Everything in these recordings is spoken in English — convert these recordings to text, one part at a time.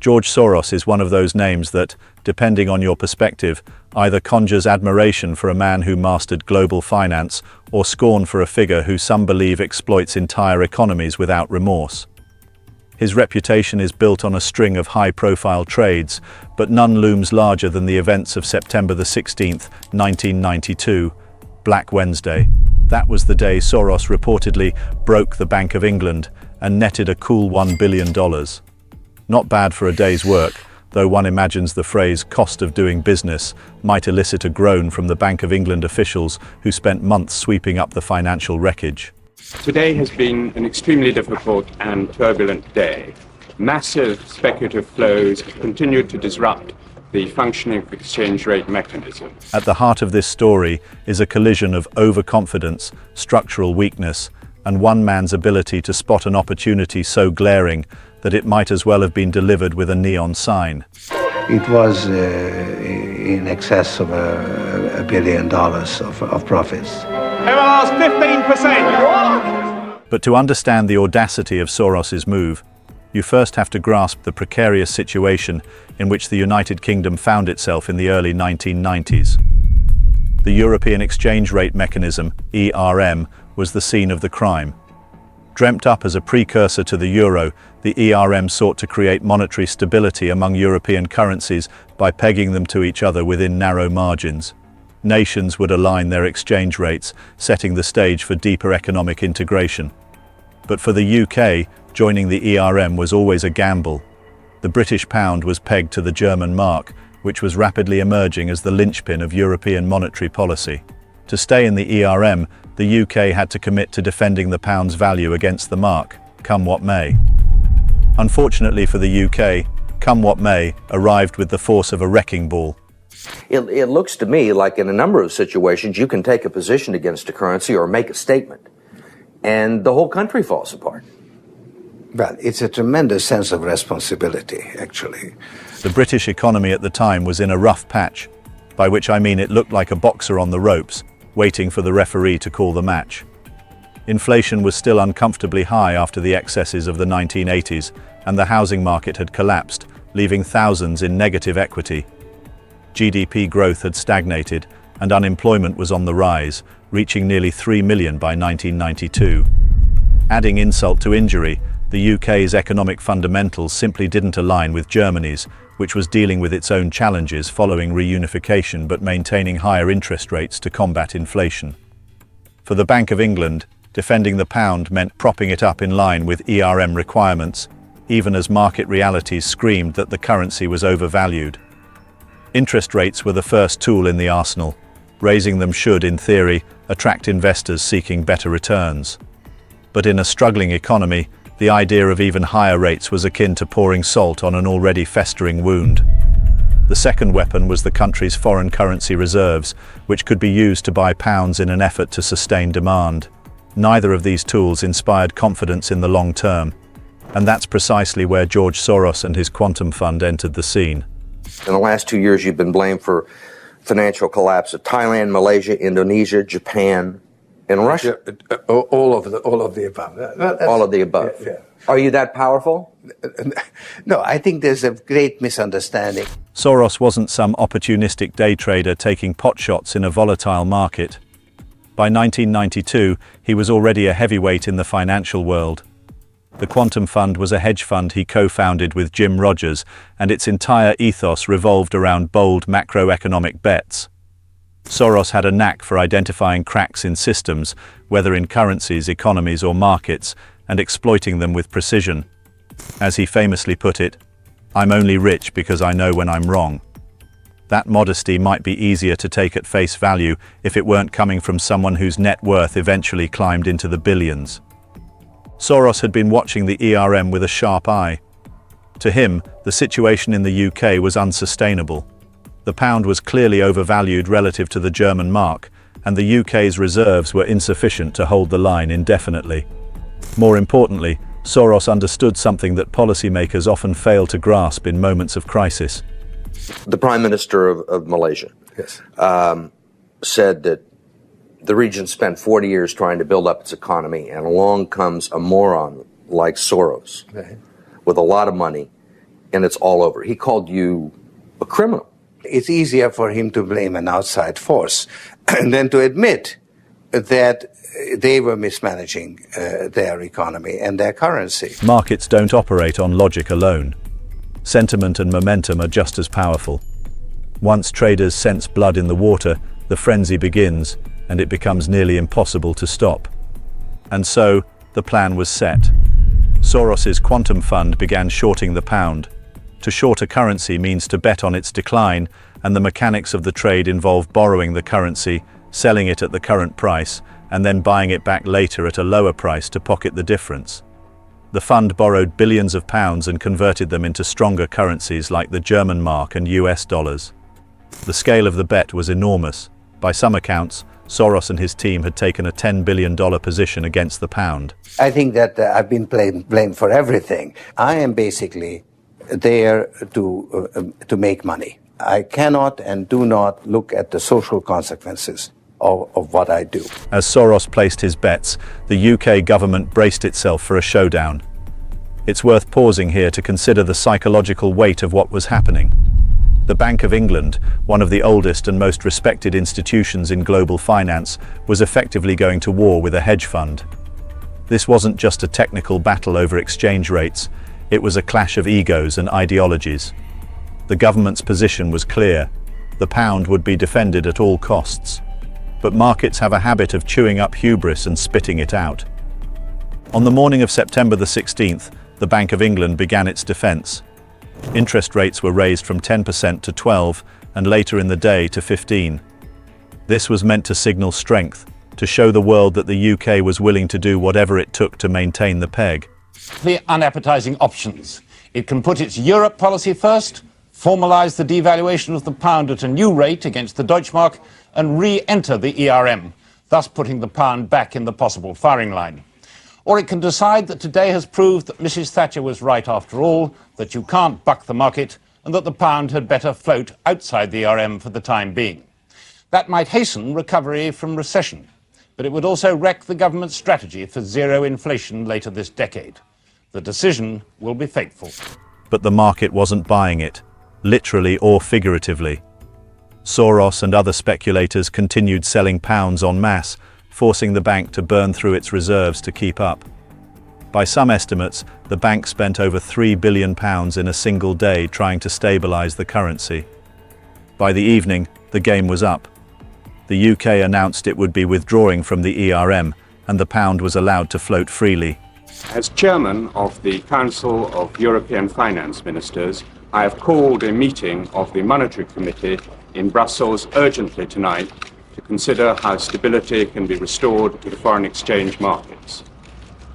George Soros is one of those names that, depending on your perspective, either conjures admiration for a man who mastered global finance or scorn for a figure who some believe exploits entire economies without remorse. His reputation is built on a string of high-profile trades, but none looms larger than the events of September the 16th, 1992, Black Wednesday. That was the day Soros reportedly broke the Bank of England and netted a cool $1 billion. Not bad for a day's work, though one imagines the phrase "cost of doing business" might elicit a groan from the Bank of England officials who spent months sweeping up the financial wreckage. Today has been an extremely difficult and turbulent day. Massive speculative flows have continued to disrupt the functioning of the exchange rate mechanism. At the heart of this story is a collision of overconfidence, structural weakness, and one man's ability to spot an opportunity so glaring that it might as well have been delivered with a neon sign. It was in excess of $1 billion of profits. Over the last 15%! But to understand the audacity of Soros's move, you first have to grasp the precarious situation in which the United Kingdom found itself in the early 1990s. The European Exchange Rate Mechanism, ERM, was the scene of the crime. Dreamt up as a precursor to the euro, the ERM sought to create monetary stability among European currencies by pegging them to each other within narrow margins. Nations would align their exchange rates, setting the stage for deeper economic integration. But for the UK, joining the ERM was always a gamble. The British pound was pegged to the German mark, which was rapidly emerging as the linchpin of European monetary policy. To stay in the ERM, the UK had to commit to defending the pound's value against the mark, come what may. Unfortunately for the UK, come what may arrived with the force of a wrecking ball. It looks to me like in a number of situations you can take a position against a currency or make a statement, and the whole country falls apart. Well, it's a tremendous sense of responsibility, actually. The British economy at the time was in a rough patch, by which I mean it looked like a boxer on the ropes, waiting for the referee to call the match. Inflation was still uncomfortably high after the excesses of the 1980s, and the housing market had collapsed, leaving thousands in negative equity. GDP growth had stagnated, and unemployment was on the rise, reaching nearly 3 million by 1992. Adding insult to injury, the UK's economic fundamentals simply didn't align with Germany's, which was dealing with its own challenges following reunification but maintaining higher interest rates to combat inflation. For the Bank of England, defending the pound meant propping it up in line with ERM requirements, even as market realities screamed that the currency was overvalued. Interest rates were the first tool in the arsenal. Raising them should, in theory, attract investors seeking better returns. But in a struggling economy, the idea of even higher rates was akin to pouring salt on an already festering wound. The second weapon was the country's foreign currency reserves, which could be used to buy pounds in an effort to sustain demand. Neither of these tools inspired confidence in the long term, and that's precisely where George Soros and his quantum fund entered the scene. In the last 2 years, you've been blamed for financial collapse of Thailand, Malaysia, Indonesia, Japan, and Russia. All of the above. All of the above. Yeah. Are you that powerful? No, I think there's a great misunderstanding. Soros wasn't some opportunistic day trader taking potshots in a volatile market. By 1992, he was already a heavyweight in the financial world. The Quantum Fund was a hedge fund he co-founded with Jim Rogers, and its entire ethos revolved around bold macroeconomic bets. Soros had a knack for identifying cracks in systems, whether in currencies, economies, or markets, and exploiting them with precision. As he famously put it, "I'm only rich because I know when I'm wrong." That modesty might be easier to take at face value if it weren't coming from someone whose net worth eventually climbed into the billions. Soros had been watching the ERM with a sharp eye. To him, the situation in the UK was unsustainable. The pound was clearly overvalued relative to the German mark, and the UK's reserves were insufficient to hold the line indefinitely. More importantly, Soros understood something that policymakers often fail to grasp in moments of crisis. The Prime Minister of Malaysia said that the region spent 40 years trying to build up its economy, and along comes a moron like Soros with a lot of money and it's all over. He called you a criminal. It's easier for him to blame an outside force than to admit that they were mismanaging their economy and their currency. Markets don't operate on logic alone. Sentiment and momentum are just as powerful. Once traders sense blood in the water, the frenzy begins, and it becomes nearly impossible to stop. And so, the plan was set. Soros's Quantum Fund began shorting the pound. To short a currency means to bet on its decline, and the mechanics of the trade involve borrowing the currency, selling it at the current price, and then buying it back later at a lower price to pocket the difference. The fund borrowed billions of pounds and converted them into stronger currencies like the German mark and US dollars. The scale of the bet was enormous. By some accounts, Soros and his team had taken a $10 billion position against the pound. I think that I've been blamed for everything. I am basically there to make money. I cannot and do not look at the social consequences of what I do. As Soros placed his bets, the UK government braced itself for a showdown. It's worth pausing here to consider the psychological weight of what was happening. The Bank of England, one of the oldest and most respected institutions in global finance, was effectively going to war with a hedge fund. This wasn't just a technical battle over exchange rates, it was a clash of egos and ideologies. The government's position was clear. The pound would be defended at all costs. But markets have a habit of chewing up hubris and spitting it out. On the morning of September the 16th, the Bank of England began its defense. Interest rates were raised from 10% to 12% and later in the day to 15%. This was meant to signal strength, to show the world that the UK was willing to do whatever it took to maintain the peg. The unappetizing options. It can put its Europe policy first, formalise the devaluation of the pound at a new rate against the Deutschmark, and re-enter the ERM, thus putting the pound back in the possible firing line. Or it can decide that today has proved that Mrs. Thatcher was right after all, that you can't buck the market, and that the pound had better float outside the ERM for the time being. That might hasten recovery from recession, but it would also wreck the government's strategy for zero inflation later this decade. The decision will be fateful. But the market wasn't buying it, literally or figuratively. Soros and other speculators continued selling pounds en masse, forcing the bank to burn through its reserves to keep up. By some estimates, the bank spent over £3 billion in a single day trying to stabilise the currency. By the evening, the game was up. The UK announced it would be withdrawing from the ERM, and the pound was allowed to float freely. As chairman of the Council of European Finance Ministers, I have called a meeting of the Monetary Committee in Brussels urgently tonight to consider how stability can be restored to the foreign exchange markets.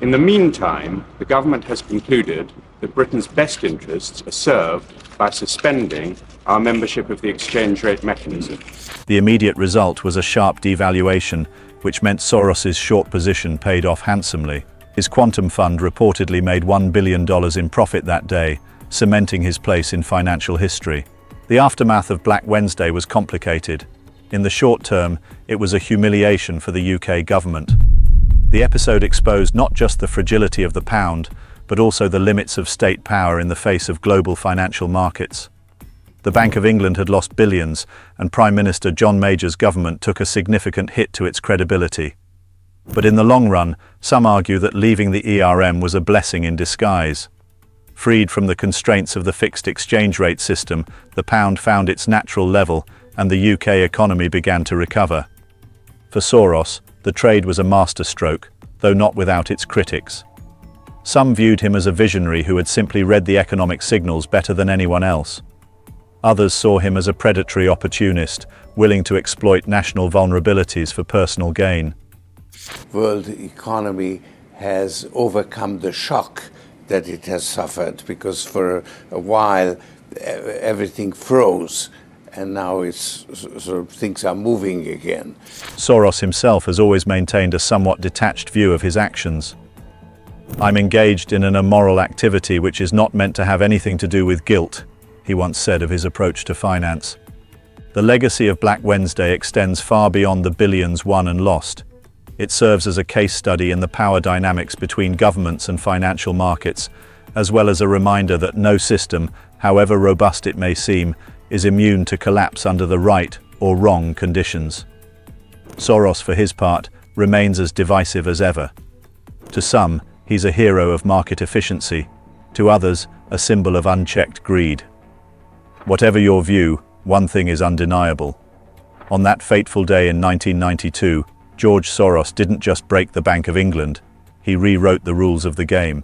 In the meantime, the government has concluded that Britain's best interests are served by suspending our membership of the exchange rate mechanism. The immediate result was a sharp devaluation, which meant Soros's short position paid off handsomely. His Quantum Fund reportedly made $1 billion in profit that day, cementing his place in financial history. The aftermath of Black Wednesday was complicated. In the short term, it was a humiliation for the UK government. The episode exposed not just the fragility of the pound, but also the limits of state power in the face of global financial markets. The Bank of England had lost billions, and Prime Minister John Major's government took a significant hit to its credibility. But in the long run, some argue that leaving the ERM was a blessing in disguise. Freed from the constraints of the fixed exchange rate system, the pound found its natural level, and the UK economy began to recover. For Soros, the trade was a masterstroke, though not without its critics. Some viewed him as a visionary who had simply read the economic signals better than anyone else. Others saw him as a predatory opportunist, willing to exploit national vulnerabilities for personal gain. World economy has overcome the shock that it has suffered, because for a while everything froze, and now it's sort of things are moving again. Soros himself has always maintained a somewhat detached view of his actions. "I'm engaged in an immoral activity which is not meant to have anything to do with guilt," he once said of his approach to finance. The legacy of Black Wednesday extends far beyond the billions won and lost. It serves as a case study in the power dynamics between governments and financial markets, as well as a reminder that no system, however robust it may seem, is immune to collapse under the right or wrong conditions. Soros, for his part, remains as divisive as ever. To some, he's a hero of market efficiency. To others, a symbol of unchecked greed. Whatever your view, one thing is undeniable. On that fateful day in 1992, George Soros didn't just break the Bank of England, he rewrote the rules of the game.